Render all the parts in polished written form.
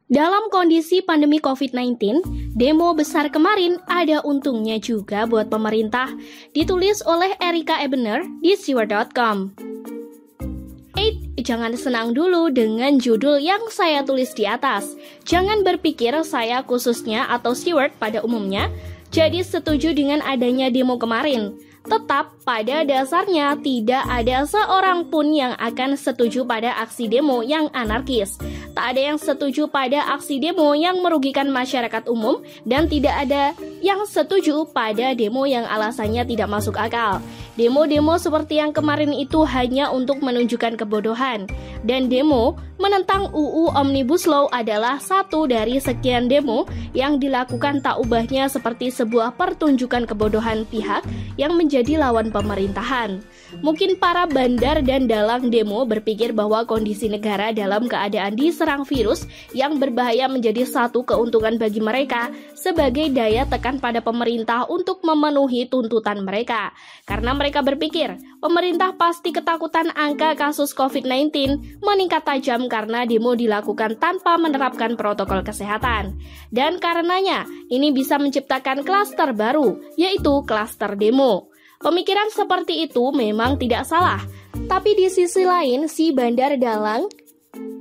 Dalam kondisi pandemi COVID-19, demo besar kemarin ada untungnya juga buat pemerintah, ditulis oleh Erika Ebener di Stewart.com. Jangan senang dulu dengan judul yang saya tulis di atas. Jangan berpikir saya khususnya atau Stewart pada umumnya jadi setuju dengan adanya demo kemarin. Tetap pada dasarnya tidak ada seorang pun yang akan setuju pada aksi demo yang anarkis. Tak ada yang setuju pada aksi demo yang merugikan masyarakat umum dan tidak ada yang setuju pada demo yang alasannya tidak masuk akal. Demo-demo seperti yang kemarin itu hanya untuk menunjukkan kebodohan. Dan demo menentang UU Omnibus Law adalah satu dari sekian demo yang dilakukan tak ubahnya seperti sebuah pertunjukan kebodohan pihak yang menjadi lawan pemerintahan. Mungkin para bandar dan dalang demo berpikir bahwa kondisi negara dalam keadaan diserang virus yang berbahaya menjadi satu keuntungan bagi mereka sebagai daya tekan pada pemerintah untuk memenuhi tuntutan mereka. Karena mereka berpikir, pemerintah pasti ketakutan angka kasus COVID-19 meningkat tajam karena demo dilakukan tanpa menerapkan protokol kesehatan. Dan karenanya, ini bisa menciptakan klaster baru, yaitu klaster demo. Pemikiran seperti itu memang tidak salah, tapi di sisi lain si bandar dalang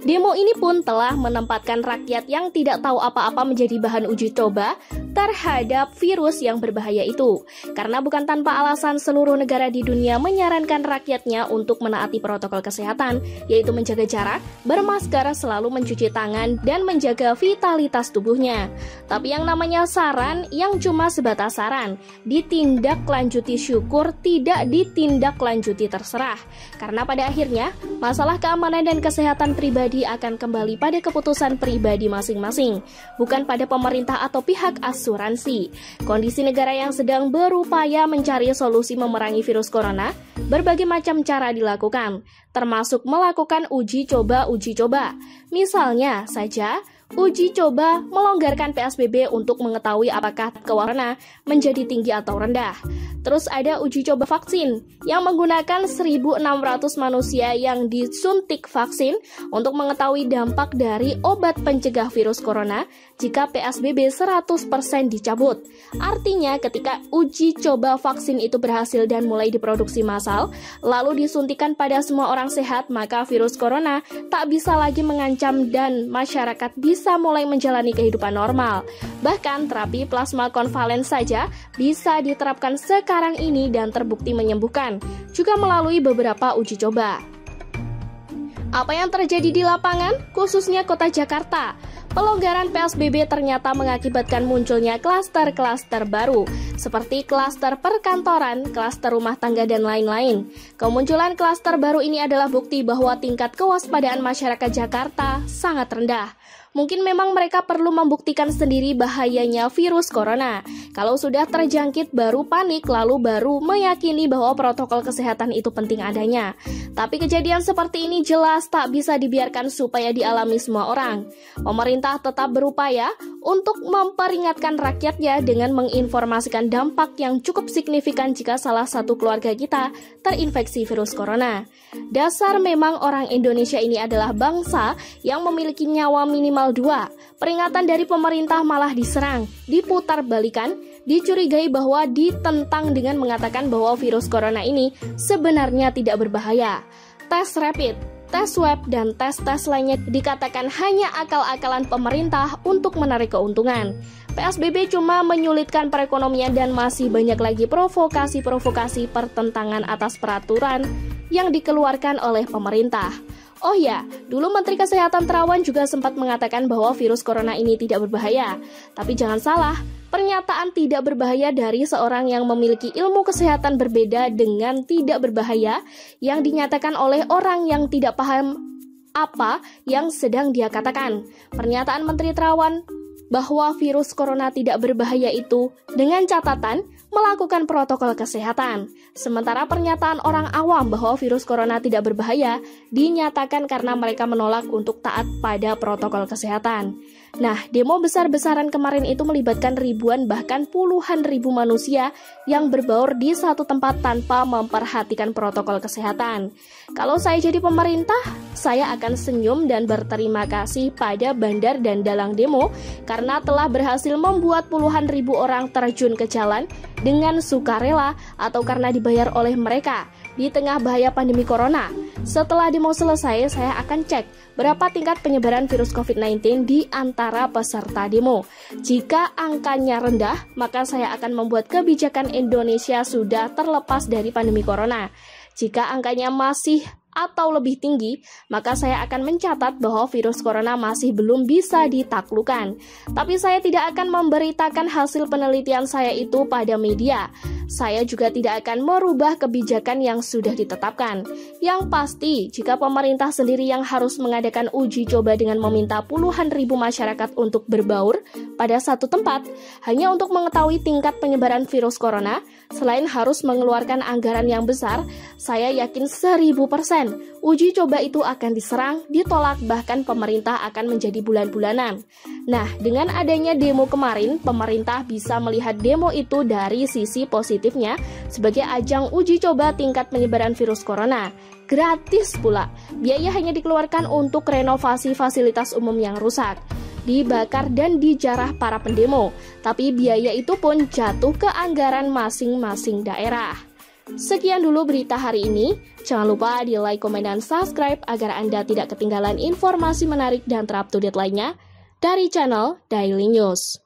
demo ini pun telah menempatkan rakyat yang tidak tahu apa-apa menjadi bahan uji coba terhadap virus yang berbahaya itu. Karena bukan tanpa alasan seluruh negara di dunia menyarankan rakyatnya untuk menaati protokol kesehatan, yaitu menjaga jarak, bermasker, selalu mencuci tangan, dan menjaga vitalitas tubuhnya. Tapi yang namanya saran yang cuma sebatas saran, ditindaklanjuti syukur, tidak ditindaklanjuti terserah. Karena pada akhirnya, masalah keamanan dan kesehatan pribadi akan kembali pada keputusan pribadi masing-masing, bukan pada pemerintah atau pihak asuransi. Kondisi negara yang sedang berupaya mencari solusi memerangi virus corona, berbagai macam cara dilakukan, termasuk melakukan uji coba. Misalnya saja, uji coba melonggarkan PSBB untuk mengetahui apakah corona menjadi tinggi atau rendah. Terus ada uji coba vaksin yang menggunakan 1.600 manusia yang disuntik vaksin untuk mengetahui dampak dari obat pencegah virus corona jika PSBB 100% dicabut. Artinya ketika uji coba vaksin itu berhasil dan mulai diproduksi massal, lalu disuntikan pada semua orang sehat, maka virus corona tak bisa lagi mengancam dan masyarakat bisa mulai menjalani kehidupan normal. Bahkan terapi plasma konvalen saja bisa diterapkan sekarang ini dan terbukti menyembuhkan, juga melalui beberapa uji coba. Apa yang terjadi di lapangan, khususnya kota Jakarta? Pelonggaran PSBB ternyata mengakibatkan munculnya klaster-klaster baru, seperti klaster perkantoran, klaster rumah tangga, dan lain-lain. Kemunculan klaster baru ini adalah bukti bahwa tingkat kewaspadaan masyarakat Jakarta sangat rendah. Mungkin memang mereka perlu membuktikan sendiri bahayanya virus corona. Kalau sudah terjangkit baru panik, lalu baru meyakini bahwa protokol kesehatan itu penting adanya. Tapi kejadian seperti ini jelas tak bisa dibiarkan supaya dialami semua orang. Pemerintah tetap berupaya untuk memperingatkan rakyatnya dengan menginformasikan dampak yang cukup signifikan jika salah satu keluarga kita terinfeksi virus corona. Dasar memang orang Indonesia ini adalah bangsa yang memiliki nyawa minimal 2. Peringatan dari pemerintah malah diserang, diputar balikan, dicurigai bahwa ditentang dengan mengatakan bahwa virus corona ini sebenarnya tidak berbahaya. Tes rapid, tes swab, dan tes-tes lainnya dikatakan hanya akal-akalan pemerintah untuk menarik keuntungan. PSBB cuma menyulitkan perekonomian dan masih banyak lagi provokasi-provokasi pertentangan atas peraturan yang dikeluarkan oleh pemerintah. Oh ya, dulu Menteri Kesehatan Terawan juga sempat mengatakan bahwa virus corona ini tidak berbahaya. Tapi jangan salah, pernyataan tidak berbahaya dari seorang yang memiliki ilmu kesehatan berbeda dengan tidak berbahaya yang dinyatakan oleh orang yang tidak paham apa yang sedang dia katakan. Pernyataan Menteri Terawan bahwa virus corona tidak berbahaya itu dengan catatan melakukan protokol kesehatan. Sementara pernyataan orang awam bahwa virus corona tidak berbahaya dinyatakan karena mereka menolak untuk taat pada protokol kesehatan. Nah, demo besar-besaran kemarin itu melibatkan ribuan bahkan puluhan ribu manusia yang berbaur di satu tempat tanpa memperhatikan protokol kesehatan. Kalau saya jadi pemerintah, saya akan senyum dan berterima kasih pada bandar dan dalang demo karena telah berhasil membuat puluhan ribu orang terjun ke jalan dengan sukarela atau karena dibayar oleh mereka di tengah bahaya pandemi corona. Setelah demo selesai, saya akan cek berapa tingkat penyebaran virus COVID-19 di antara peserta demo. Jika angkanya rendah, maka saya akan membuat kebijakan Indonesia sudah terlepas dari pandemi corona. Jika angkanya masih atau lebih tinggi, maka saya akan mencatat bahwa virus corona masih belum bisa ditaklukkan. Tapi saya tidak akan memberitakan hasil penelitian saya itu pada media. Saya juga tidak akan merubah kebijakan yang sudah ditetapkan. Yang pasti, jika pemerintah sendiri yang harus mengadakan uji coba dengan meminta puluhan ribu masyarakat untuk berbaur pada satu tempat, hanya untuk mengetahui tingkat penyebaran virus corona, selain harus mengeluarkan anggaran yang besar, saya yakin 1000% uji coba itu akan diserang, ditolak, bahkan pemerintah akan menjadi bulan-bulanan. Nah, dengan adanya demo kemarin, pemerintah bisa melihat demo itu dari sisi positifnya sebagai ajang uji coba tingkat penyebaran virus corona. Gratis pula, biaya hanya dikeluarkan untuk renovasi fasilitas umum yang rusak, dibakar dan dijarah para pendemo, tapi biaya itu pun jatuh ke anggaran masing-masing daerah. Sekian dulu berita hari ini. Jangan lupa di like, komen, dan subscribe agar Anda tidak ketinggalan informasi menarik dan terupdate lainnya dari channel Daily News.